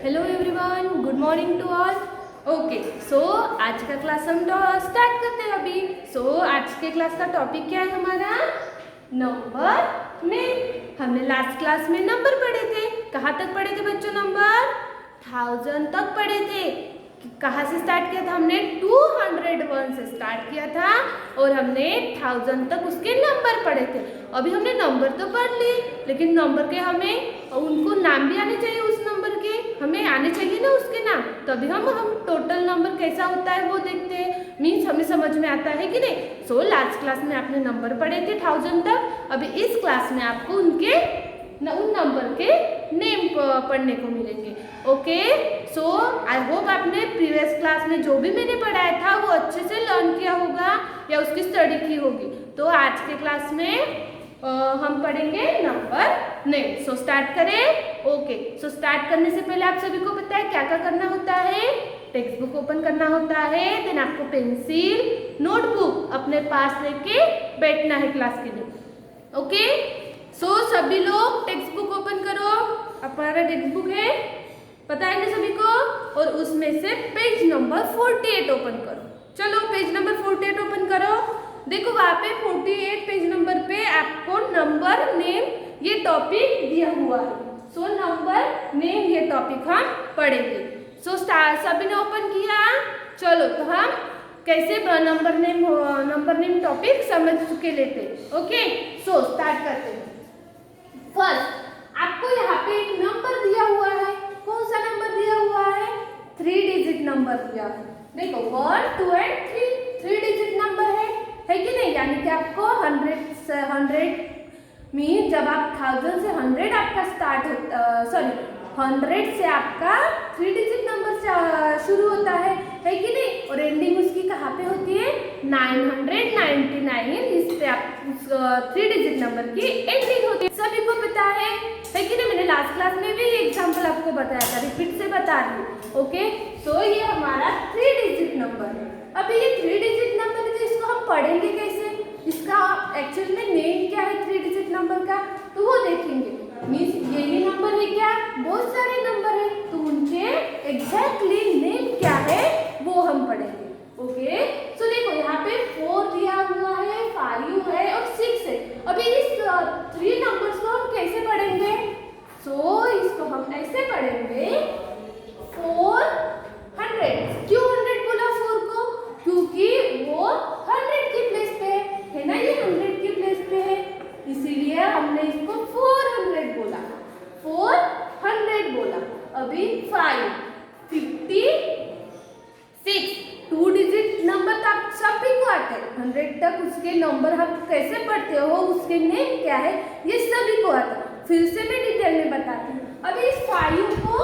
Hello everyone, good morning to all. Okay, so आज का class हम स्टार्ट करते हैं अभी। आज के क्लास का टॉपिक क्या है हमारा? नंबर में। हमने लास्ट क्लास में नंबर पढ़े थे। कहाँ तक पढ़े थे बच्चों? नंबर 1000 तक पढ़े थे। कहाँ से स्टार्ट किया था हमने? 201 से स्टार्ट किया था और हमने 1000 तक उसके नंबर पढ़े थे। अभी हमने नंबर तो पढ़ लिए, लेकिन नंबर के हमें उनको नाम भी आने चाहिए। उस नंबर के हमें आने चाहिए ना उसके नाम, तभी हम टोटल नंबर कैसा होता है वो देखते हैं। मीन्स हमें समझ में आता है कि नहीं। लास्ट क्लास में आपने नंबर पढ़े थे 1000 तक। अभी इस क्लास में आपको उन नंबर के नेम पढ़ने को मिलेंगे। ओके, आई होप आपने प्रीवियस क्लास में जो भी मैंने पढ़ाया था वो अच्छे से लर्न किया होगा या उसकी स्टडी की होगी। तो आज के क्लास में हम पढ़ेंगे नंबर नेम। स्टार्ट करें। ओके, स्टार्ट करने से पहले आप सभी को पता है क्या क्या करना होता है? टेक्स्ट बुक ओपन करना होता है, देन आपको पेंसिल नोटबुक अपने पास लेके बैठना है क्लास के लिए। ओके, सभी लोग टेक्स्ट बुक ओपन करो। हमारा टेक्स्ट बुक है, पता है ना सभी को? और उसमें से पेज नंबर 48 ओपन करो। चलो पेज नंबर 48 ओपन करो। देखो वहाँ पे 48 पेज नंबर पे आपको नंबर नेम ये टॉपिक दिया हुआ है। नंबर नेम ये टॉपिक हम पढ़ेंगे। सभी ने ओपन किया? चलो तो हम कैसे नंबर नेम टॉपिक समझ चुके लेते। ओके, स्टार्ट करते हैं। फर्स्ट आपको यहाँ पे एक नंबर दिया हुआ है। कौन सा नंबर दिया हुआ है? 3 डिजिट नंबर दिया है। देखो 1, 2 एंड 3 डिजिट नंबर है कि नहीं? यानी कि आपको 100 मीन जब आप 1000 से 100 आपका स्टार्ट होता, 100 से आपका 3 डिजिट नंबर से शुरू होता है कि नहीं? और एंडिंग उसकी कहाँ पे होती है? 999। इस पे आप उस 3 डिजिट नंबर की एंडिंग होती है। सभी को पता है कि नहीं? मैंने लास्ट क्लास में भी ये एग्जाम्पल आपको बताया था, रिपीट से बता रही हूँ। ओके, ये हमारा 3 डिजिट नंबर है। अभी ये 3 डिजिट नंबर है, तो इसको हम पढ़ेंगे कैसे? इसका एक्चुअल में नेम क्या है 3 डिजिट नंबर का, तो वो देखेंगे। मीन्स यही नंबर है क्या? बहुत सारे नंबर है, तो उनके एग्जैक्टली नेम क्या है वो हम पढ़ेंगे। ओके, देखो यहाँ पे 4 दिया हुआ है, 5 है और 6 है। अभी इस 3 नंबर्स को हम कैसे पढ़ेंगे? इसको हम ऐसे पढ़ेंगे 400। क्यों 100 बोला 4 को? क्योंकि वो 100 की प्लेस पे है ना, ये 100 की प्लेस पे है, इसीलिए हमने इसको 400 बोला। 400 बोला। अभी 5, 56 2 डिजिट नंबर तक सभी को आते हैं। 100 तक उसके नंबर हम कैसे पढ़ते हो, उसके नेम क्या है, ये सभी को आता है। फिर से मैं डिटेल में बताती हूँ। अभी इस 5 को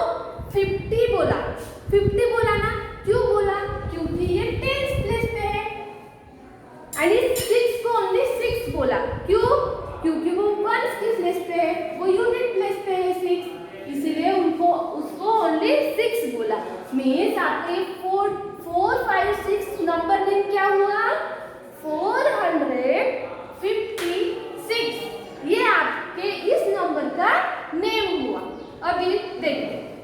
50 बोला। 50 बोला ना, क्यों बोला? क्योंकि ये 10th प्लेस पे है। एंड इस 6 को ओनली 6 बोला। क्यों? क्योंकि वो 1 की प्लेस पे है, वो यूनिट प्लेस पे है 6, इसीलिए उसको ओनली 6 बोला। मीन्स आपके 4, 5, 6 नंबर नेम क्या हुआ? 456। ये आपके इस नंबर का नेम हुआ। अभी देखते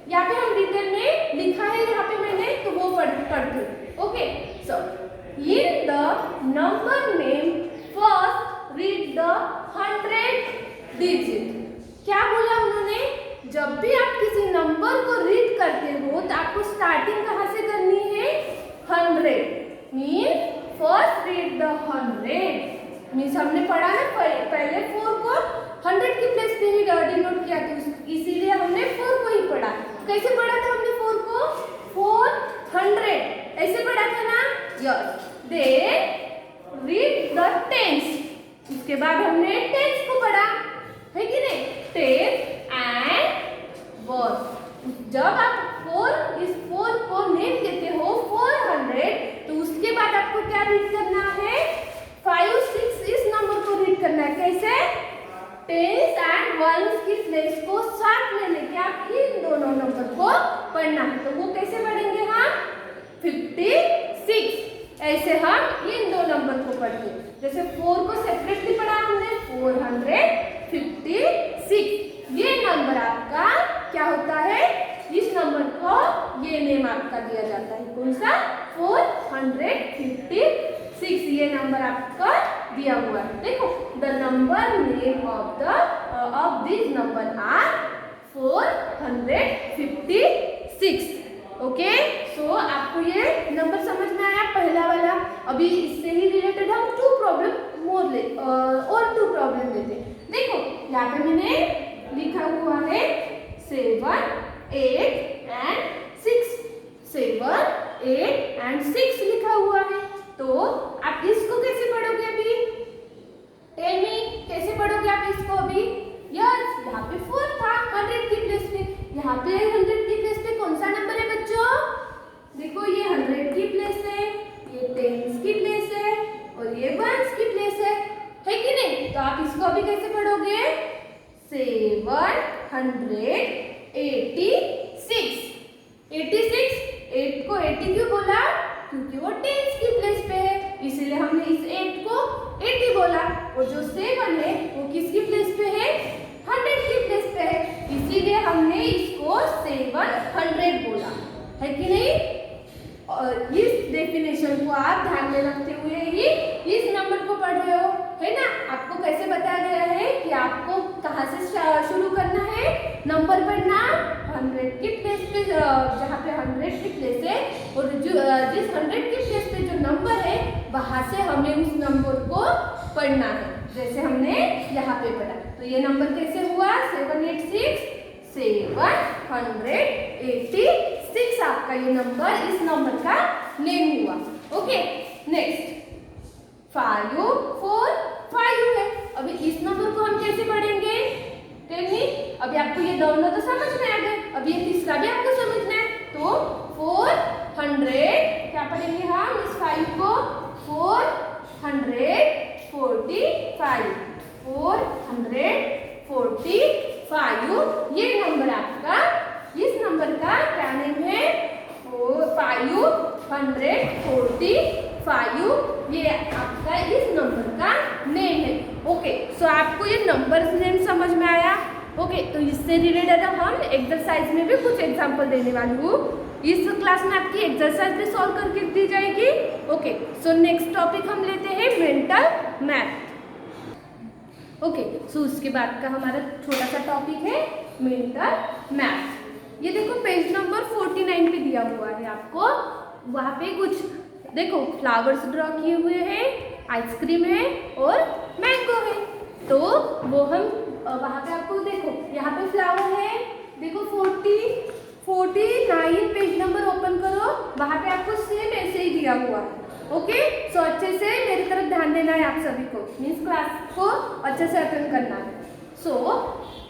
यहाँ पे हम डिटेल में लिखा है, यहाँ पे मैंने, तो वो पढ़ते। Okay, in the number name first read the 100 digit. क्या बोला उन्होंने? जब भी आप किसी नंबर को रीड करते हो तो आपको स्टार्टिंग कहाँ से करनी है? 100। Means first read the 100। Means हमने पढ़ा ना पहले 4 को 100 की प्लेस पे ही डिनोट किया था, इसीलिए हमने 4 को ही पढ़ा। कैसे पढ़ा था हमने 4 को? 400 ऐसे पढ़ा था ना? Yes. They read the 10s। उसके बाद हमने 10s को पढ़ा है कि नहीं? 10 एंड 1। जब आप इस 4 को नेम देते हो 400, तो उसके बाद आपको क्या रीड करना है? 5, 6 इस नंबर को रीड करना है। कैसे? 10s एंड 1s की प्लेस को साथ में लेके आप इन दोनों नंबर को पढ़ना है। तो वो कैसे पढ़ेंगे हम? 56। ऐसे हम इन दो नंबर को पढ़ते। जैसे 4 को सेपरेटली पढ़ा हमने, 456। ये नंबर आपका क्या होता है? इस नंबर को ये नेम आपका दिया जाता है, कौन सा? 456। ये नंबर आपका दिया हुआ है। देखो, the number name of this number are 456। Okay, so आपको ये नंबर समझ में आया पहला वाला। अभी इससे ही रिलेटेड हम टू प्रॉब्लम लेते हैं। देखो, यहाँ पे मैंने लिखा हुआ है 7, 8 and 6। 7, 8 and 6 लिखा हुआ है। तो आप इसको कैसे पढ़ोगे अभी? टेल मी, कैसे पढ़ोगे आप इसको अभी? यस, यहाँ पे 4 था 100 की प्लेस पे। यहाँ पे 100 की प्लेस पे कौन सा नंबर है बच्चों? देखो, ये 100 की प्लेस है, ये 10s की प्लेस है और ये 1s की प्लेस है कि नहीं? तो आप इसको अभी कैसे पढ़ोगे? 786। 86, 8 को 80 क्यों बोला? क्योंकि वो 10s की प्लेस पे है, इसीलिए हमने इस 8 को 80 बोला। और जो 7 है वो किसकी प्लेस पे है? 100 की प्लेस पे है, इसीलिए हमने इसको 700 बोला है कि नहीं? और इस डेफिनेशन को आप ध्यान में रखते हुए ही इस नंबर को पढ़ रहे हो, है ना? आपको कैसे बताया गया है कि आपको कहाँ से शुरू करना है नंबर पढ़ना? 100 की प्लेस पे, जहाँ पे 100 की प्लेस है और जिस 100 की प्लेस पे जो नंबर है वहां से हमें उस नंबर को पढ़ना है, जैसे हमने यहाँ पे पढ़ा। तो ये नंबर कैसे हुआ? 786, 786 आपका ये नंबर, इस नंबर का नेम हुआ। ओके, नेक्स्ट 5, 4, 5 है। अभी इस नंबर को हम कैसे पढ़ेंगे? अभी आपको ये दोनों तो समझ में आ गए, अभी ये तीसरा भी आपको समझना है। तो 400 क्या पढ़ेंगे हम इस 5 को? 445। 445 ये नंबर आपका, इस नंबर का क्या नेम है? 545, ये आपका इस नंबर का नेम है। ओके, सो आपको ये नंबर नेम समझ में आया? ओके, तो इससे रिलेटेड हम एक्सरसाइज में भी कुछ एग्जांपल देने वाली हूँ। इस क्लास में आपकी एक्सरसाइज भी सॉल्व करके दी जाएगी। ओके, सो नेक्स्ट टॉपिक हम लेते हैं मेंटल मैथ। ओके, सो उसके बाद का हमारा छोटा सा टॉपिक है मेंटल मैथ। ये देखो, पेज नंबर 49 पे दिया हुआ है आपको। वहाँ पे कुछ देखो फ्लावर्स ड्रॉ किए हुए हैं, आइसक्रीम है और मैंगो है। तो वो हम वहाँ पे आपको देखो, यहाँ पे फ्लावर है, देखो 49 पेज नंबर ओपन करो, वहाँ पे आपको सेम ऐसे ही दिया हुआ है। ओके, सो अच्छे से मेरी तरफ ध्यान देना है आप सभी को, मीन्स क्लास को अच्छे से अटेंड करना है। सो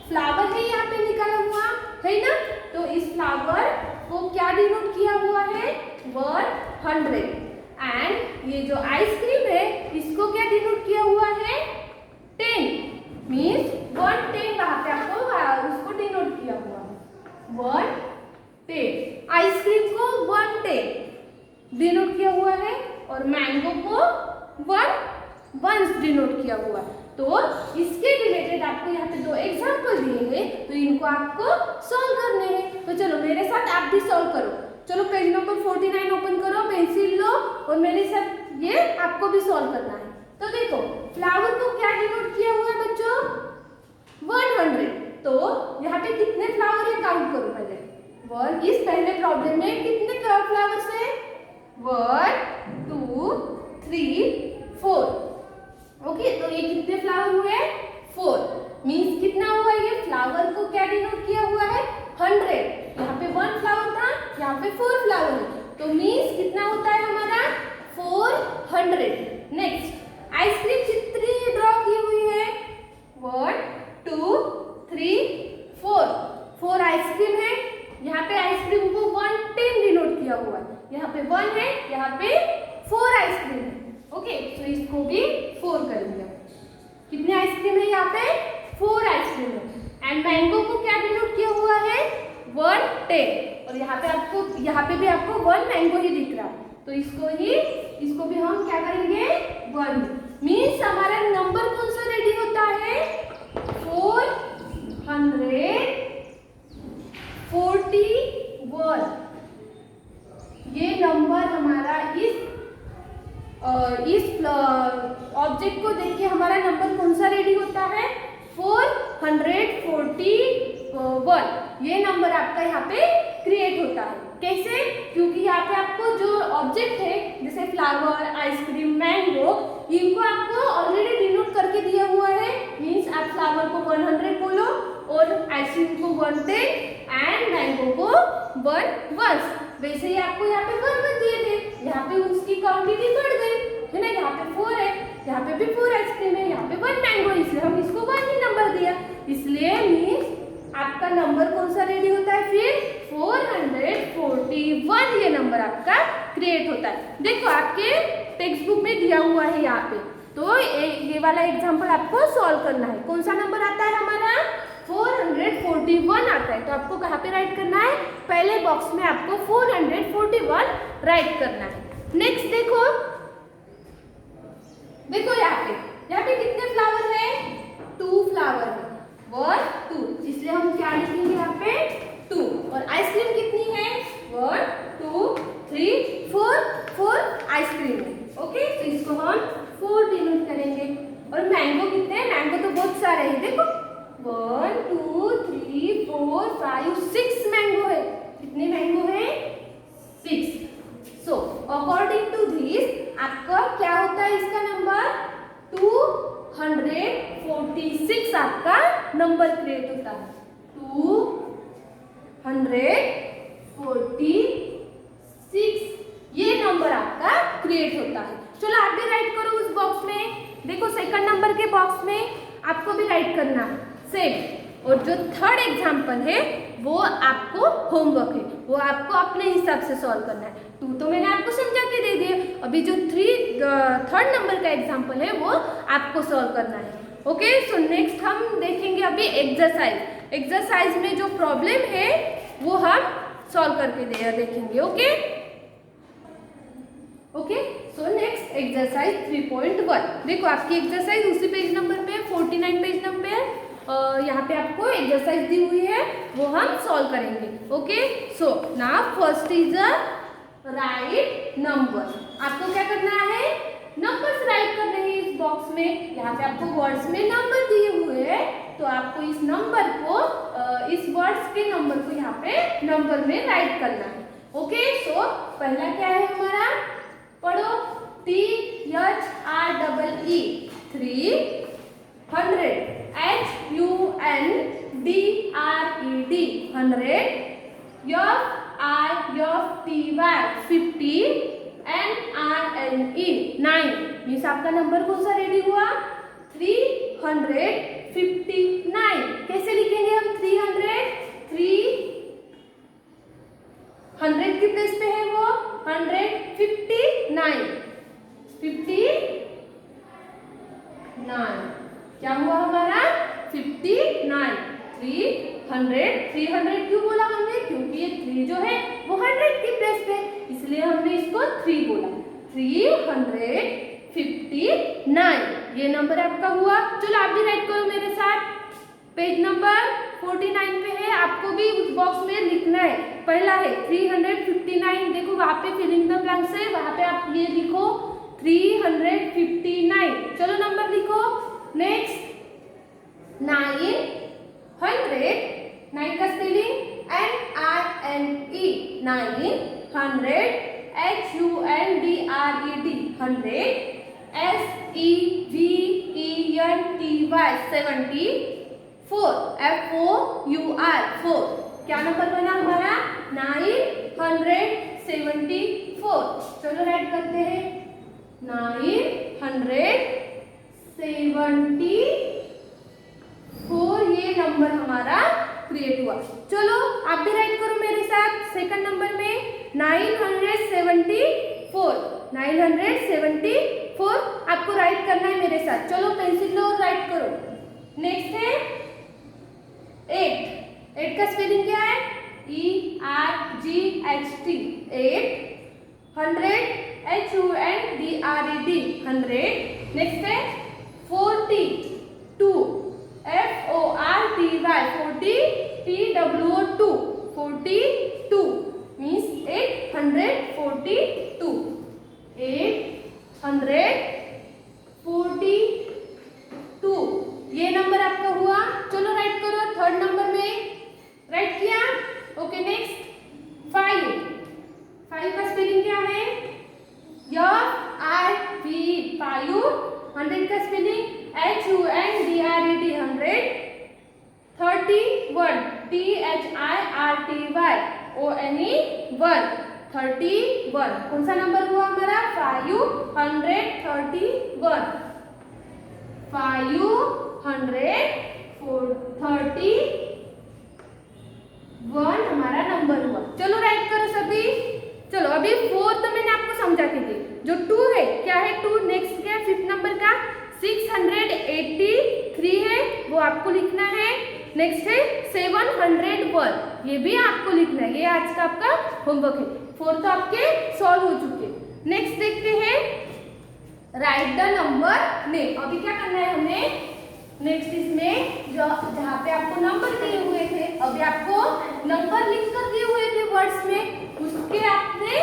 फ्लावर है यहाँ पे निकाला हुआ है ना? तो इस फ्लावर को क्या डिनोट किया हुआ है? 100। एंड ये जो आइसक्रीम है इसको क्या डिनोट किया हुआ है? 10, मीन्स 110 वहाँ पे आपको उसको डिनोट किया हुआ है 110। आइसक्रीम को 110 डिनोट किया हुआ है और मैंगो को 1 डिनोट किया हुआ है। तो इसके रिलेटेड आपको यहाँ पे 2 एग्जाम्पल दिए हैं, तो इनको आपको सॉल्व करने हैं। तो चलो मेरे साथ आप भी सॉल्व करो। चलो पेज नंबर 49 ओपन करो, पेंसिल लो और मेरे साथ ये आपको भी सॉल्व करना है। तो देखो, फ्लावर को क्या डिनोट किया हुआ है बच्चों? 100। तो यहाँ पे कितने फ्लावर है काउंट करो पहले। इस पहले प्रॉब्लम में कितने फ्लावर्स है? 1, 2, 3, 4। ओके, तो ये कितने फ्लावर हुए? 4। मीन्स कितना हुआ? ये फ्लावर को क्या डिनोट किया हुआ है? 100। यहाँ पे 1 फ्लावर था, यहाँ पे 4 फ्लावर है, तो मीन्स कितना होता है हमारा? 400। नेक्स्ट, आइसक्रीम कितनी ड्रॉ की हुई है? 1, 2, 3, 4 आइसक्रीम है। यहाँ पे आइसक्रीम को 110 डिनोट किया हुआ है, यहाँ पे 1 है, यहाँ पे 4 आइसक्रीम है। ओके, तो इसको भी 4 करेंगे। कितने आइसक्रीम है यहाँ पे? 4 आइसक्रीम है। एंड मैंगो को क्या डिनोट किया हुआ है? 110। और यहाँ पे भी आपको 1 मैंगो ही दिख रहा है, तो इसको भी हम क्या करेंगे? 1। मीन्स हमारा नंबर कौन सा रेडी होता है? 400 41। ये नंबर हमारा इस ऑब्जेक्ट को देख के हमारा नंबर कौन सा रेडी होता है? 441। ये नंबर आपका यहाँ पे क्रिएट होता है। कैसे? क्योंकि यहाँ पे आपको जो ऑब्जेक्ट है जैसे फ्लावर, आइसक्रीम, मैंगो, इनको आपको ऑलरेडी डिनोट करके दिया हुआ है। मीन्स आप फ्लावर को 100 बोलो और आइसक्रीम को 110 एंड मैंगो को 1 वैसे ही आपको यहाँ पे 1 दिए थे, यहाँ पे उसकी क्वांटिटी बढ़ गई है ना। यहाँ पे 4 है, यहाँ पे भी 4 आइसक्रीम है, यहाँ पे 1 मैंगो, इसलिए हम इसको 1 ही नंबर दिया। इसलिए मीन्स आपका नंबर कौन सा रेडी होता है? फिर 441 ये नंबर आपका क्रिएट होता है। देखो आपके टेक्स्ट बुक में दिया हुआ है यहाँ पे, तो ये वाला एग्जाम्पल आपको सॉल्व करना है। कौन सा नंबर आता है हमारा? 441 आता है। तो आपको कहाँ पे राइट करना है? पहले बॉक्स में आपको 441 राइट करना है। नेक्स्ट देखो यहाँ पे कितने फ्लावर है? 2 फ्लावर है, 1 2, इसलिए हम क्या लिखेंगे यहाँ पे? 2। और आइसक्रीम कितनी है? 1 2 3 4 आइसक्रीम है। ओके, तो इसको हम 4 डिनोट करेंगे। और मैंगो कितने हैं? मैंगो तो बहुत सारे हैं, देखो 1 2 3 4 5 6 मैंगो है। कितने मैंगो है? 6। सो अकॉर्डिंग टू दिस आपका क्या होता है इसका नंबर? 246 आपका नंबर क्रिएट होता है। 246 ये नंबर आपका क्रिएट होता है। चलो आप भी राइट करो उस बॉक्स में। देखो सेकंड नंबर के बॉक्स में आपको भी राइट करना है सेम। और जो थर्ड एग्जाम्पल है वो आपको होमवर्क है, वो आपको अपने हिसाब से सॉल्व करना है। 2 तो मैंने आपको समझा के दे दिए, अभी जो थर्ड नंबर का एग्जाम्पल है वो आपको सॉल्व करना है। ओके, सो नेक्स्ट हम देखेंगे अभी एक्सरसाइज में जो प्रॉब्लम है वो हम सॉल्व करके देखेंगे। Okay, so next exercise 3.1। देखो आपकी एक्सरसाइज उसी पेज नंबर पे 49 पेज नंबर है। यहाँ पे आपको एक्सरसाइज दी हुई है, वो हम सॉल्व करेंगे। Okay, so now first is a right number. आपको क्या करना है? नंबर्स राइट करने हैं इस बॉक्स में। यहाँ पे आपको वर्ड्स में नंबर दिए हुए हैं, तो आपको इस नंबर को इस वर्ड्स के नंबर को यहाँ पे नंबर में राइट करना है। ओके, सो पहला क्या है हमारा? पढ़ो, THREE 300, HUNDRED 100, FIFTY 50, NRNE 9। Means आपका नंबर कौन सा रेडी हुआ? 359। कैसे लिखेंगे हम 300? 300 की प्लेस पे है वो 159। 59 क्या हुआ हमारा? 59। 300 क्यों बोला हमने? क्योंकि ये 3 जो है वो 100 की प्लेस पे, इसलिए हमने इसको 3 बोला। 359 ये नंबर आपका हुआ। चलो आप भी राइट करो मेरे साथ। पेज नंबर 49 पे है, आपको भी उस बॉक्स में लिखना है। पहला है 359, देखो वहाँ पे फिलिंग द ब्लैंक्स है, वहाँ पे आप ये लिखो 359। चलो नंबर लिखो। नेक्स्ट 900, 9 का spelling NINE 900, HUNDRED 100, SEVENTY 74, FOUR 4। क्या नंबर बना हमारा? 974। चलो राइट करते हैं 974 ये नंबर हमारा क्रिएट हुआ। चलो आप भी राइट करो मेरे साथ। सेकंड नंबर में 974 आपको राइट करना है मेरे साथ। चलो पेंसिल लो और राइट करो। नेक्स्ट है 8 का स्पेलिंग क्या है? ERGHT 8, 100 HUNDRED 100। नेक्स्ट है 42 FORTY 40 TWO 2 42 मीन्स 842, 842 ये नंबर आपका हुआ। चलो राइट करो थर्ड नंबर में, राइट किया। ओके नेक्स्ट 5 का स्पेलिंग क्या है? FIV 5। 100 का स्पेलिंग HUNDRED 100। 31 THIRTY ONE 1 31 कौन सा नंबर हुआ हमारा? 531 531 हमारा नंबर हुआ। चलो राइट करो सभी। चलो अभी 4 तो मैंने आपको समझा के दी। जो 2 है क्या है? 2 नेक्स्ट क्या है? 5th नंबर का 683 है, वो आपको लिखना है। नेक्स्ट है 701, ये भी आपको लिखना है। ये आज का आपका होमवर्क है। 4 तो आपके सॉल्व हो चुके। नेक्स्ट देखते हैं राइट द नंबर नेम। अभी क्या करना है हमें? नेक्स्ट इसमें जहाँ पे आपको नंबर दिए हुए थे, अभी आपको नंबर लिख कर दिए हुए थे वर्ड्स में, उसके आपने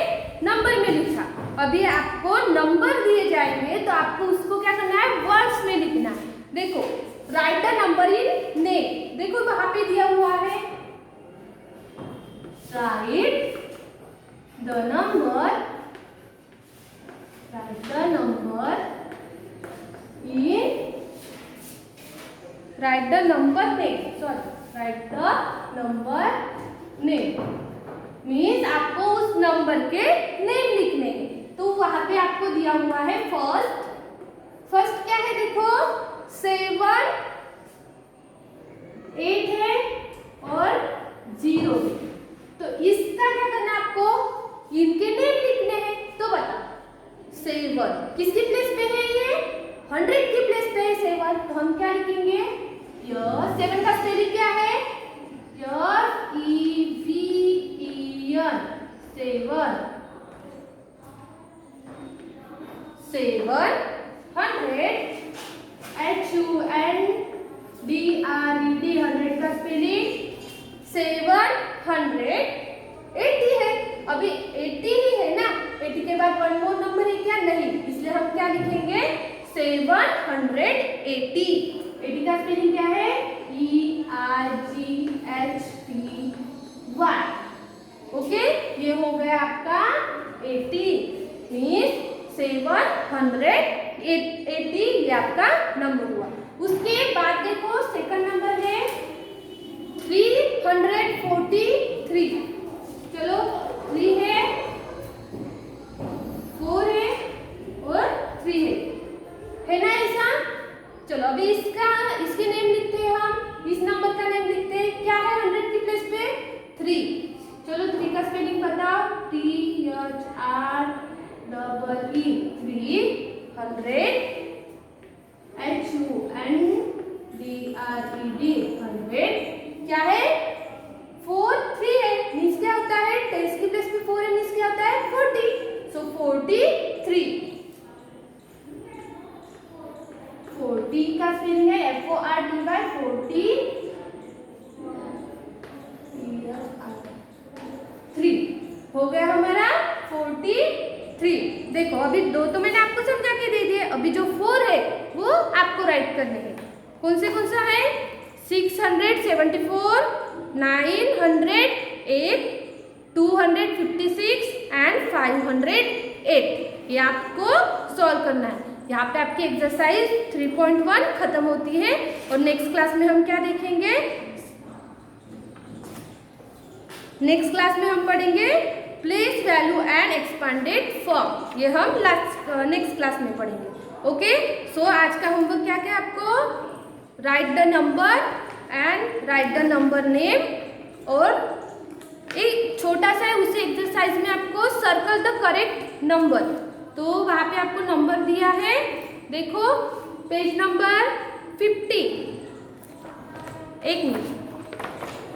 नंबर में लिखा। अभी आपको नंबर दिए जाएंगे तो आपको उसको क्या करना है? वर्ड्स में लिखना है। देखो right the number in name, देखो वहां पे दिया हुआ है right the number in write the number name, sorry write the number name means आपको उस नंबर के नेम लिखने हैं। तो वहां पे आपको दिया हुआ है फर्स्ट क्या है? देखो 7 8 है और 0 है। तो इसका क्या करना है? आपको इनके नेम लिखने हैं। तो बता 7 किसकी प्लेस पे है? ये 100 की प्लेस पे है 7। तो हम क्या लिखेंगे? 7 का स्पेलिंग क्या है? SEVEN 7 700 HUNDRED 100 का स्पेलिंग 780 है। अभी 80 ही है ना, 80 के बाद 1 मोर नंबर है क्या? नहीं, इसलिए हम क्या लिखेंगे? 780। 80 का स्पेलिंग क्या है? ERGHTY। ओके, ये हो गया आपका 80 मीन्स 780, ये आपका नंबर हुआ। उसके बाद देखो सेकंड नंबर है 343। चलो 3 है, 4 है और 3 है ना ऐसा? चलो अभी इसके नेम लिखते हैं हम। इस नंबर का नेम लिखते हैं। क्या है 100 की प्लेस पे? 3। चलो 3 का स्पेलिंग बताओ। THREE 300 HUNDRED 100 क्या है? 4 3 है मीन्स क्या होता है? 10 की प्लेस पे 4 है मीन्स क्या होता है? 40। सो 43 40 का स्पेलिंग है FORTY 43 हो गया हमारा 43। देखो अभी 2 तो मैंने आपको समझा के दे दिए। अभी जो 4 है वो आपको राइट करने हैं। कौन सा है? 674 908 256 एंड 508, ये आपको सॉल्व करना है। यहाँ पे आपकी एक्सरसाइज 3.1 खत्म होती है और नेक्स्ट क्लास में हम क्या देखेंगे? नेक्स्ट क्लास में हम पढ़ेंगे place value and expanded form. ये हम नेक्स्ट क्लास में पढ़ेंगे। ओके, सो आज का होमवर्क क्या क्या आपको? Right the number and right the number name, और एक छोटा सा है उसी एक्सरसाइज में आपको सर्कल द करेक्ट नंबर। तो वहाँ पे आपको नंबर दिया है, देखो पेज नंबर 50। एक मिनट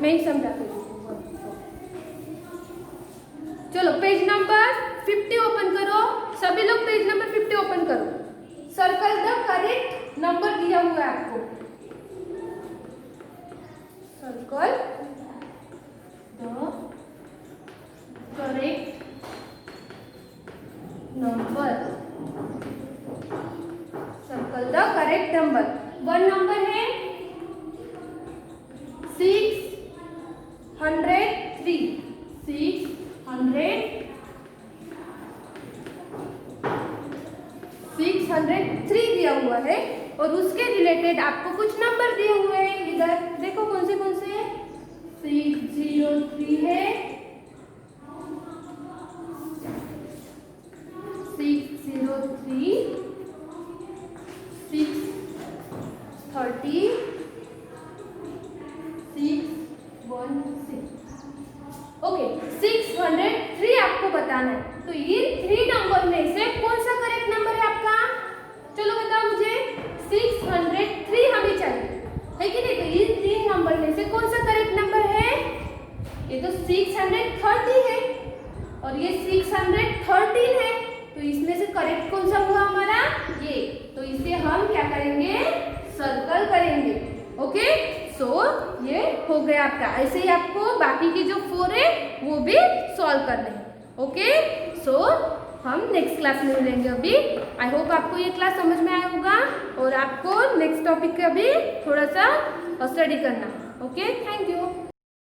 मैं ही समझाती हूँ। चलो पेज नंबर 50 ओपन करो। सभी लोग पेज नंबर 50 ओपन करो। सर्कल द करेक्ट नंबर दिया हुआ है आपको। सर्कल द वन नंबर है 603 603 दिया हुआ है और उसके रिलेटेड आपको कुछ नंबर दिए हुए हैं। इधर देखो कौन से 603 है, 603, 630, 616। ओके, 603 आपको बताना है। तो ये 3 नंबर में से कौन सा करेक्ट नंबर है आपका? चलो बताओ मुझे। 603 हमें चाहिए, है कि नहीं? तो ये 3 नंबर में से कौन सा करेक्ट नंबर है? ये तो 630 है और ये 613 है। तो इसमें से करेक्ट कौन सा हुआ हमारा? ये। तो इसे हम क्या करेंगे? सर्कल करेंगे। ओके, सो ये हो गया आपका। ऐसे ही आपको बाकी की जो 4 है वो भी सॉल्व करने हैं। ओके, सो हम नेक्स्ट क्लास में मिलेंगे। अभी आई होप आपको ये क्लास समझ में आया होगा और आपको नेक्स्ट टॉपिक का भी थोड़ा सा स्टडी करना। Okay, thank you.